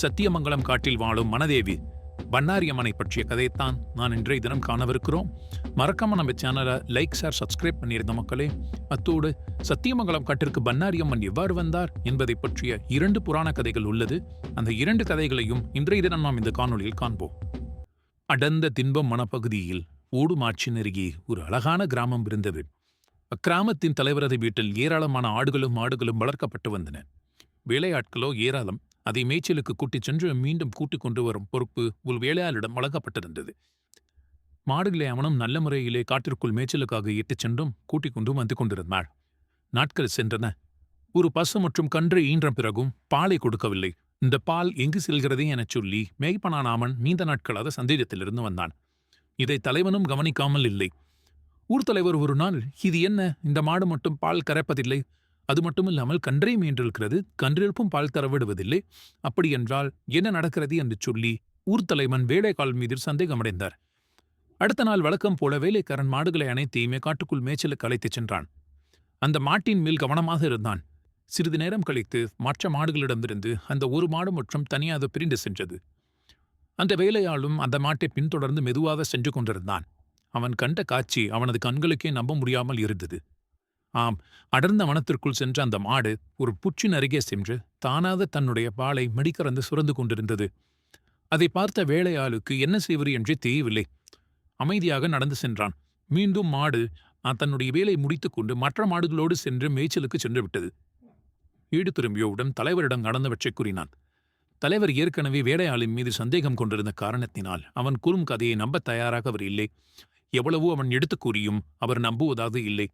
சத்தியமங்கலம் காட்டில் வாழும் மனதேவி பண்ணாரி அம்மனை பற்றிய கதையைத்தான் நான் இன்றைய தினம் காணவிருக்கிறோம். மறக்காம நம்ம சேனலை லைக், ஷேர், சப்ஸ்கிரைப் பண்ணியிருந்த மக்களே. அத்தோடு சத்தியமங்கலம் காட்டிற்கு பண்ணாரி அம்மன் எவ்வாறு வந்தார் என்பதை பற்றிய 2 புராண கதைகள் உள்ளது. அந்த 2 கதைகளையும் இன்றைய தினம் நாம் இந்த காணொலியில் காண்போம். அடர்ந்த தின்பம் மனப்பகுதியில் ஓடுமாட்சின் அருகே ஒரு அழகான கிராமம் இருந்தது. அக்கிராமத்தின் தலைவரது வீட்டில் ஏராளமான ஆடுகளும் மாடுகளும் வளர்க்கப்பட்டு வந்தன. வேலையாட்களோ ஏராளம். அதை மேய்ச்சலுக்கு கூட்டிச் சென்று மீண்டும் கூட்டிக் கொண்டு வரும் பொறுப்பு ஒரு வேலையாளிடம் வழங்கப்பட்டிருந்தது. மாடுகளை அவனும் நல்ல முறையிலே காட்டிற்குள் மேய்ச்சலுக்காக இட்டுச் சென்றும் கூட்டிக் கொண்டும் வந்து கொண்டிருந்தாள். நாட்கள் சென்றன. ஒரு பசு மற்றும் கன்று ஈன்ற பிறகும் பாலை கொடுக்கவில்லை. இந்த பால் எங்கு செல்கிறதே எனச் சொல்லி மேய்ப்பனான அவன் நீண்ட நாட்களாக சந்தேகத்திலிருந்து வந்தான். இதை தலைவனும் கவனிக்காமல் இல்லை. ஊர் தலைவர் ஒரு நாள், இது என்ன, இந்த மாடு மட்டும் பால் கறப்பதில்லை, அது மட்டுமில்லாமல் கன்றை மீண்டிருக்கிறது, கன்றிருப்பும் பால் தரவிடுவதில்லை, அப்படியென்றால் என்ன நடக்கிறது என்று சொல்லி ஊர் தலைவன் வேலைக்கால் மீது சந்தேகமடைந்தார். அடுத்த நாள் வழக்கம் போல வேலைக்காரன் மாடுகளை அனைத்தையுமே காட்டுக்குள் மேய்ச்சலுக்கு அழைத்துச் சென்றான். அந்த மாட்டின் மேல் கவனமாக இருந்தான். சிறிது நேரம் கழித்து மற்ற மாடுகளிடமிருந்து அந்த ஒரு மாடு மற்றும் தனியாக பிரிந்து சென்றது. அந்த வேலையாளும் அந்த மாட்டை பின்தொடர்ந்து மெதுவாக சென்று கொண்டிருந்தான். அவன் கண்ட காட்சி அவனது கண்களுக்கே நம்ப முடியாமல் இருந்தது. ஆம், அடர்ந்த வனத்திற்குள் சென்ற அந்த மாடு ஒரு புற்றின் அருகே சென்று தானாக தன்னுடைய பாலை மடிக்கறந்து சுரந்து கொண்டிருந்தது. அதை பார்த்த வேலையாளுக்கு என்ன செய்வது என்றே தெரியவில்லை. அமைதியாக நடந்து சென்றான். மீண்டும் மாடு தன்னுடைய வேலை முடித்துக்கொண்டு மற்ற மாடுகளோடு சென்று மேய்ச்சலுக்கு சென்று விட்டது. வீடு திரும்பியவுடன் தலைவரிடம் நடந்தவற்றை கூறினான். தலைவர் ஏற்கனவே வேலையாளின் மீது சந்தேகம் கொண்டிருந்த காரணத்தினால் அவன் கூறும் கதையை நம்ப தயாராக அவர் இல்லை. எவ்வளவோ அவன் எடுத்துக் கூறியும் அவர் நம்புவதாக இல்லை.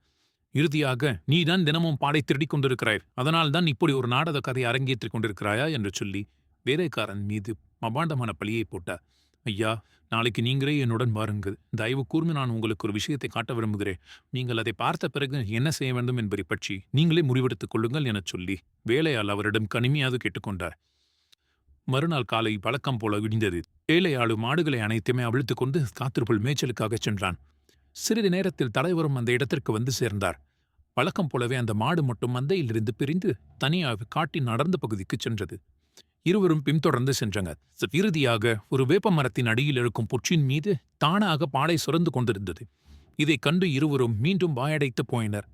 இறுதியாக, நீதான் தினமும் பாடை திருடிக் கொண்டிருக்கிறாய், அதனால்தான் இப்படி ஒரு நாடக கதை அரங்கேற்றிக் கொண்டிருக்கிறாயா என்று சொல்லி வேலைக்காரன் மீது அபாண்டமான பழியை போட்டார். ஐயா, நாளைக்கு நீங்களே என்னுடன் வாருங்கள். தயவு கூர்ந்து நான் உங்களுக்கு ஒரு விஷயத்தை காட்ட விரும்புகிறேன். நீங்கள் அதை பார்த்த பிறகு என்ன செய்ய வேண்டும் என்பதை பற்றி நீங்களே முடிவெடுத்துக் கொள்ளுங்கள் எனச் சொல்லி வேலையாள் அவரிடம் கனிமையாக கேட்டுக்கொண்டார். மறுநாள் காலை பழக்கம் போல விடிந்தது. வேலையாளு மாடுகளை அனைத்துமே அவிழ்த்துக் கொண்டு காத்திருப்புள் மேய்ச்சலுக்காகச் சென்றான். சிறிது நேரத்தில் தலைவரும் அந்த இடத்திற்கு வந்து சேர்ந்தார். வழக்கம் போலவே அந்த மாடு மட்டும் மந்தையிலிருந்து பிரிந்து தனியாக காட்டின் அடர்ந்த பகுதிக்கு சென்றது. இருவரும் பின்தொடர்ந்து சென்றனர். இறுதியாக ஒரு வேப்ப மரத்தின் அடியில் இருக்கும் புற்றின் மீது தானாக பாலை சுரந்து கொண்டிருந்தது. இதைக் கண்டு இருவரும் மீண்டும் வாயடைத்து போயினர்.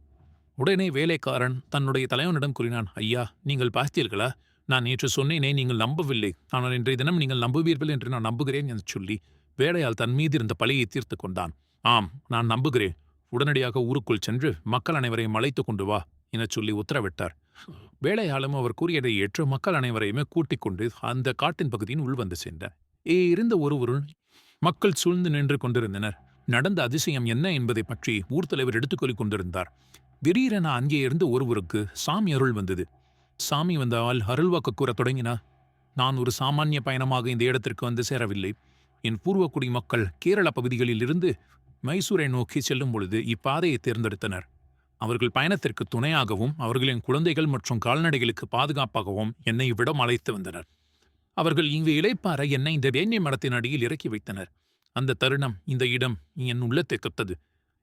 உடனே வேலைக்காரன் தன்னுடைய தலைவனிடம் கூறினான். ஐயா, நீங்கள் பார்த்தீர்களா? நான் நேற்று சொன்னேனே, நீங்கள் நம்பவில்லை. ஆனால் இன்றைய தினம் நீங்கள் நம்புவீர்கள் என்று நான் நம்புகிறேன் என்று சொல்லி வேலையால் தன் மீது இருந்த பழியை தீர்த்து கொண்டான். ஆம், நான் நம்புகிறேன். உடனடியாக ஊருக்குள் சென்று மக்கள் அனைவரையும் அழைத்துக் கொண்டு வா எனச் சொல்லி உத்தரவிட்டார். வேலையாளும் அவர் கூறியதை ஏற்று மக்கள் அனைவரையுமே கூட்டிக் கொண்டு அந்த காட்டின் பகுதியின் உள்வந்து சென்றார். இருந்த ஒருவருள் மக்கள் சூழ்ந்து நின்று கொண்டிருந்தனர். நடந்த அதிசயம் என்ன என்பதை பற்றி ஊர் தலைவர் எடுத்துக்கொள்ளிக் கொண்டிருந்தார். திடீரென அங்கே இருந்து ஒருவருக்கு சாமி அருள் வந்தது. சாமி வந்தால் அருள்வாக்கு கூறத் தொடங்கினார். நான் ஒரு சாமானிய பயணமாக இந்த இடத்திற்கு வந்து சேரவில்லை. என் பூர்வக்குடி மக்கள் கேரள பகுதிகளில் இருந்து மைசூரை நோக்கி செல்லும் பொழுது இப்பாதையை தேர்ந்தெடுத்தனர். அவர்கள் பயணத்திற்கு துணையாகவும் அவர்களின் குழந்தைகள் மற்றும் கால்நடைகளுக்கு பாதுகாப்பாகவும் என்னை இவ்விடம் அழைத்து வந்தனர். அவர்கள் இங்கு இளைப்பாற என்னை இந்த வேங்கை மரத்தின் அடியில் இறக்கி வைத்தனர். அந்த தருணம், இந்த இடம் என் உள்ளத்தை கத்தது.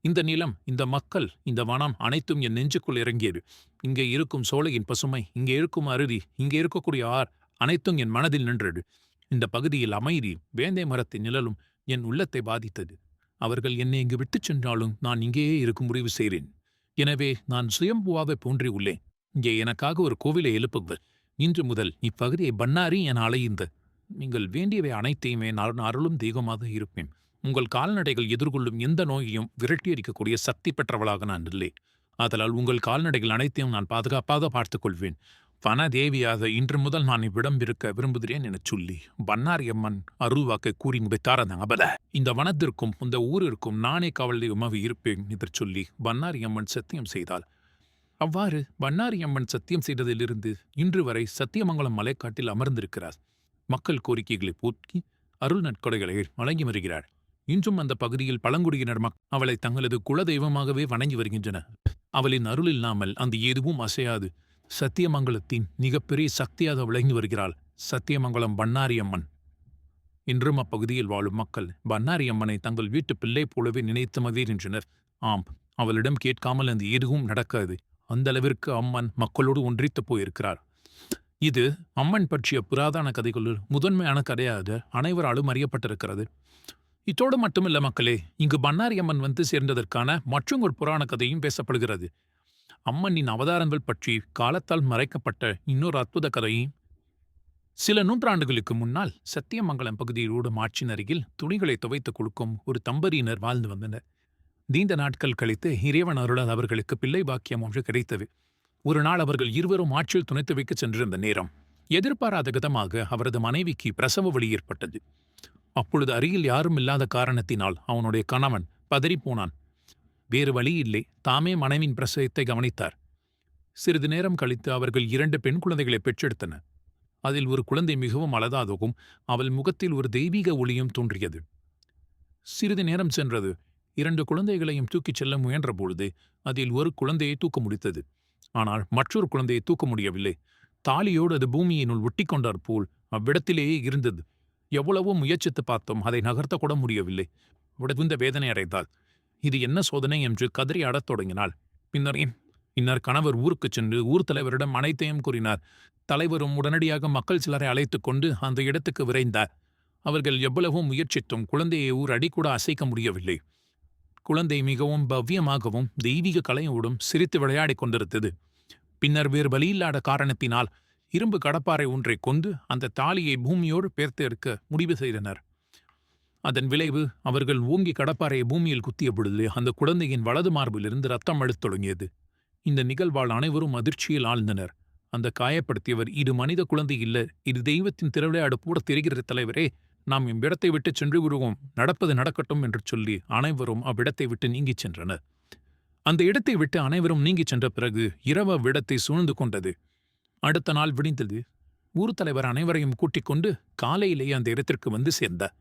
இந்த நிலம், இந்த மக்கள், இந்த வனம் அனைத்தும் என் நெஞ்சுக்குள் இறங்கியது. இங்கே இருக்கும் சோலையின் பசுமை, இங்கே இருக்கும் அருவி, இங்கே இருக்கக்கூடிய ஆர் அனைத்தும் என் மனதில் நின்றது. இந்த பகுதியில் அமைதி, வேந்தை மரத்தின் நிழலும் என் உள்ளத்தை பாதித்தது. அவர்கள் என்னை இங்கு விட்டுச் சென்றாலும் நான் இங்கேயே இருக்கும் முடிவு செய்கிறேன். எனவே நான் சுயம்புவாவை போன்றி உள்ளேன். இங்கே எனக்காக ஒரு கோவிலை எழுப்புங்கள். இன்று முதல் இப்பகுதியை பண்ணாரி என அழையுந்த. நீங்கள் வேண்டியவை அனைத்தையுமே நான் அருளும் தெய்வமாக இருப்பேன். உங்கள் கால்நடைகள் எதிர்கொள்ளும் எந்த நோயையும் விரட்டியடிக்கக்கூடிய சக்தி பெற்றவளாக நான் இல்லை. ஆதலால் உங்கள் கால்நடைகள் அனைத்தையும் நான் பாதுகாப்பாக பார்த்துக் கொள்வேன். வனதேவியாக இன்று முதல் நான் இவ்விடம் இருக்க விரும்புகிறேன் எனச் சொல்லி பண்ணாரி அம்மன் அருள்வாக்கை கூறி முடித்தார் அந்த அபல. இந்த வனத்திற்கும் இந்த ஊரிற்கும் நானே காவல் தெய்வமாக இருப்பேன் என்று சொல்லி பண்ணாரி அம்மன் சத்தியம் செய்தாள். அவ்வாறு பண்ணாரி அம்மன் சத்தியம் செய்ததிலிருந்து இன்று வரை சத்தியமங்கலம் மலைக்காட்டில் அமர்ந்திருக்கிறார். மக்கள் கோரிக்கைகளை போக்கி அருள் நற்கொடைகளை வழங்கி வருகிறார். இன்றும் அந்த பகுதியில் பழங்குடியினர் அவளை தங்களது குலதெய்வமாகவே வணங்கி வருகின்றனர். அவளின் அருள் இல்லாமல் அந்த எதுவும் அசையாது. சத்தியமங்கலத்தின் மிகப்பெரிய சக்தியாக விளங்கி வருகிறாள் சத்தியமங்கலம் பண்ணாரி அம்மன். இன்றும் அப்பகுதியில் வாழும் மக்கள் பண்ணாரி அம்மனை தங்கள் வீட்டு பிள்ளை போலவே நினைத்து மகிழ்கின்றனர். ஆம், அவளிடம் கேட்காமல் அந்த எதுவும் நடக்காது. அந்த அளவிற்கு அம்மன் மக்களோடு ஒன்றித்து போயிருக்கிறார். இது அம்மன் பற்றிய புராதன கதைகளுள் முதன்மையான கதையாக அனைவராலும் அறியப்பட்டிருக்கிறது. இத்தோடு மட்டுமில்ல மக்களே, இங்கு பண்ணாரி அம்மன் வந்து சேர்ந்ததற்கான மற்றும் ஒரு புராண கதையும் பேசப்படுகிறது. அம்மனின் அவதாரங்கள் பற்றி காலத்தால் மறைக்கப்பட்ட இன்னொரு அற்புத கதையும். சில நூற்றாண்டுகளுக்கு முன்னால் சத்தியமங்கலம் பகுதியில் ஓடும் ஆற்றின் அருகில் துணிகளை துவைத்துக் கொடுக்கும் ஒரு தம்பதியினர் வாழ்ந்து வந்தனர். நீண்ட நாட்கள் கழித்து இறைவன் அருளால் அவர்களுக்கு பிள்ளை பாக்கியம் ஒன்று கிடைத்தது. ஒரு நாள் அவர்கள் இருவரும் ஆற்றில் துணை துவைக்க சென்றிருந்த நேரம் எதிர்பாராத விதமாக அவரது மனைவிக்கு பிரசவ வலி ஏற்பட்டது. அப்பொழுது அருகில் யாரும் இல்லாத காரணத்தினால் அவனுடைய கணவன் பதறிப்போனான். வேறு வழி இல்லை, தாமே மனைவின் பிரசவத்தை கவனித்தார். சிறிது நேரம் கழித்து அவர்கள் 2 பெண் குழந்தைகளை பெற்றெடுத்தனர். அதில் ஒரு குழந்தை மிகவும் அழகாகவும் அவள் முகத்தில் ஒரு தெய்வீக ஒளியும் தோன்றியது. சிறிது நேரம் சென்றது. 2 குழந்தைகளையும் தூக்கிச் செல்ல முயன்றபொழுது அதில் ஒரு குழந்தையை தூக்க முடித்தது. ஆனால் மற்றொரு குழந்தையை தூக்க முடியவில்லை. தாலியோடு அது பூமியினுள் ஒட்டி கொண்டாற் போல் அவ்விடத்திலேயே இருந்தது. எவ்வளவோ முயற்சித்து பார்த்தோம், அதை நகர்த்த கூட முடியவில்லை. விடகுந்த வேதனை அடைந்தாள். இது என்ன சோதனை என்று கதறி அடத் தொடங்கினாள். பின்னர் கணவர் ஊருக்குச் சென்று ஊர் தலைவரிடம் அனைத்தையும் கூறினார். தலைவரும் உடனடியாக மக்கள் சிலரை அழைத்துக் கொண்டு அந்த இடத்துக்கு விரைந்தார். அவர்கள் எவ்வளவோ முயற்சித்தும் குழந்தையை ஊர் அடிக்கூட அசைக்க முடியவில்லை. குழந்தை மிகவும் பவ்யமாகவும் தெய்வீக கலையோடும் சிரித்து விளையாடிக் கொண்டிருந்தது. பின்னர் வேறு வழியில்லாத காரணத்தினால் இரும்பு கடப்பாறை ஒன்றை கொண்டு அந்த தாலியை பூமியோடு பேர்த்து எடுக்க முடிவு செய்தனர். அதன் விளைவு, அவர்கள் ஓங்கி கடப்பாறையை பூமியில் குத்திய பொழுது அந்த குழந்தையின் வலது மார்பிலிருந்து ரத்தம் அழுத்தத் தொடங்கியது. இந்த நிகழ்வால் அனைவரும் அதிர்ச்சியில் ஆழ்ந்தனர். அந்த காயப்படுத்தியவர், இது மனித குழந்தை இல்ல, இது தெய்வத்தின் திருவிளையாடு கூட தெரிகிறது தலைவரே, நாம் இவ்விடத்தை விட்டு சென்று விடுவோம், நடப்பது நடக்கட்டும் என்று சொல்லி அனைவரும் அவ்விடத்தை விட்டு நீங்கிச் சென்றனர். அந்த இடத்தை விட்டு அனைவரும் நீங்கிச் சென்ற பிறகு இரவு அவ்விடத்தை சூழ்ந்து கொண்டது. அடுத்த நாள் விடிந்தது. ஊர் தலைவர் அனைவரையும் கூட்டிக் கொண்டு காலையிலேயே அந்த இடத்திற்கு வந்து சேர்ந்தார்.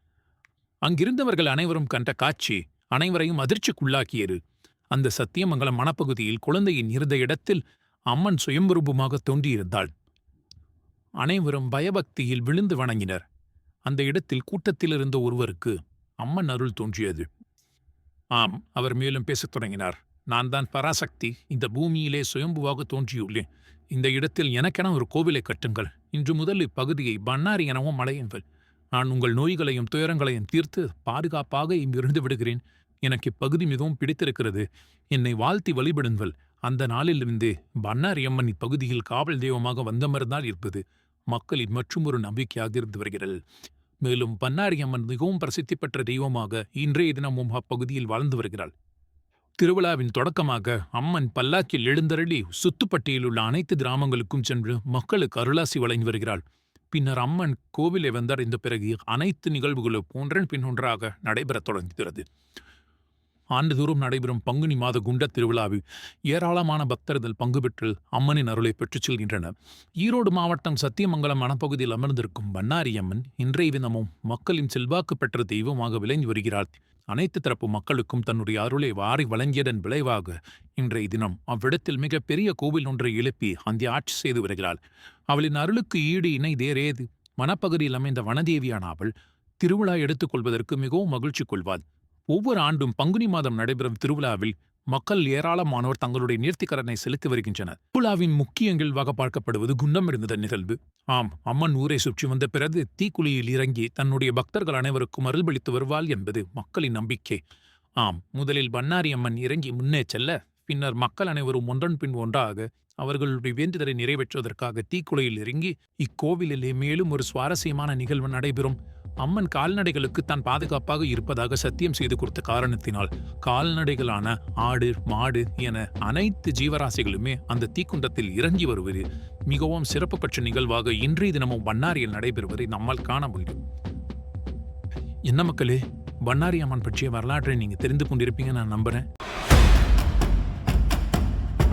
அங்கிருந்தவர்கள் அனைவரும் கண்ட காட்சி அனைவரையும் அதிர்ச்சிக்குள்ளாக்கியது. அந்த சத்தியமங்கலம் மணப்பகுதியில் குழந்தையின் இருந்த இடத்தில் அம்மன் சுயம்பரூபமாக தோன்றியிருந்தாள். அனைவரும் பயபக்தியில் விழுந்து வணங்கினர். அந்த இடத்தில் கூட்டத்திலிருந்த ஒருவருக்கு அம்மன் அருள் தோன்றியது. ஆம், அவர் மேலும் பேசத் தொடங்கினார். நான் தான் பராசக்தி, இந்த பூமியிலே சுயம்புவாக தோன்றியுள்ளேன். இந்த இடத்தில் எனக்கென ஒரு கோவிலை கட்டுங்கள். இன்று முதல் இப்பகுதியை பண்ணாரி எனவும் அழையுங்கள். நான் உங்கள் நோய்களையும் துயரங்களையும் தீர்த்து பாதுகாப்பாக இங்கிருந்து விடுகிறேன். எனக்கு இப்பகுதி மிகவும் பிடித்திருக்கிறது. என்னை வாழ்த்தி வழிபடுங்கள். அந்த நாளிலிருந்தே பண்ணாரி அம்மன் இப்பகுதியில் காவல் தெய்வமாக வந்தமர்ந்தால் இருப்பது மக்களின் மற்றும் ஒரு நம்பிக்கையாக இருந்து வருகிறது. மேலும் பண்ணாரி அம்மன் மிகவும் பிரசித்தி பெற்ற தெய்வமாக இன்றைய தினமும் அப்பகுதியில் வாழ்ந்து வருகிறாள். திருவிழாவின் தொடக்கமாக அம்மன் பல்லாக்கில் எழுந்தருளி சுத்துப்பட்டியில் உள்ள அனைத்து கிராமங்களுக்கும் சென்று மக்களுக்கு அருளாசி வழங்கி வருகிறாள். பின்னர் அம்மன் கோவிலை வந்தடைந்த பிறகு அனைத்து நிகழ்வுகளும் ஒன்றன் பின் ஒன்றாக நடைபெறத் தொடங்குகிறது. ஆண்டுதோறும் நடைபெறும் பங்குனி மாத குண்ட திருவிழாவில் ஏராளமான பக்தர்கள் பங்கு பெற்று அம்மனின் அருளை பெற்றுச் செல்கின்றனர். ஈரோடு மாவட்டம் சத்தியமங்கலம் வனப்பகுதியில் அமர்ந்திருக்கும் பண்ணாரி அம்மன் இன்றைய தினமும் மக்களின் செல்வாக்கு பெற்ற தெய்வமாக விளங்கி வருகிறாள். அனைத்து தரப்பு மக்களுக்கும் தன்னுடைய அருளை வாரி வழங்கியதன் விளைவாக இன்றைய தினம் அவ்விடத்தில் மிக பெரிய கோவில் ஒன்றை எழுப்பி அந்த ஆட்சி செய்து வருகிறாள். அவளின் அருளுக்கு ஈடு இணை தேரேது. வனப்பகுதியில் அமைந்த வனதேவியான அவள் திருவிழா எடுத்துக்கொள்வதற்கு மிகவும் மகிழ்ச்சி கொள்வாள். ஒவ்வொரு ஆண்டும் பங்குனி மாதம் நடைபெறும் திருவிழாவில் மக்கள் ஏராளமானோர் தங்களுடைய நேர்த்திக்கடனை செலுத்தி வருகின்றனர். திருவிழாவின் முக்கிய நிகழ்வாக பார்க்கப்படுவது குண்டம் இருந்த நிகழ்வு. ஆம், அம்மன் ஊரை சுற்றி வந்த பிறகு தீக்குழியில் இறங்கி தன்னுடைய பக்தர்கள் அனைவருக்கும் அருள்பளித்து வருவாள் என்பது மக்களின் நம்பிக்கை. ஆம், முதலில் பண்ணாரி அம்மன் இறங்கி முன்னே செல்ல, பின்னர் மக்கள் அனைவரும் ஒன்றன் பின் ஒன்றாக அவர்களுடைய வேண்டுதலை நிறைவேற்றுவதற்காக தீக்குழியில் இறங்கி இக்கோவிலிலே மேலும் ஒரு சுவாரஸ்யமான நிகழ்வு நடைபெறும். அம்மன் கால்நடைகளுக்கு தான் பாதுகாப்பாக இருப்பதாக சத்தியம் செய்து கொடுத்த காரணத்தினால் கால்நடைகளான ஆடு, மாடு என அனைத்து ஜீவராசிகளுமே அந்த தீக்குண்டத்தில் இறங்கி வருவது மிகவும் சிறப்பு பெற்ற நிகழ்வாக இன்றைய தினமும் பண்ணாரியில் நடைபெறுவதை நம்மால் காண முடியும். என்ன மக்களே, பண்ணாரி அம்மன் பற்றிய வரலாற்றை நீங்க தெரிந்து கொண்டிருப்பீங்க நான் நம்புறேன்.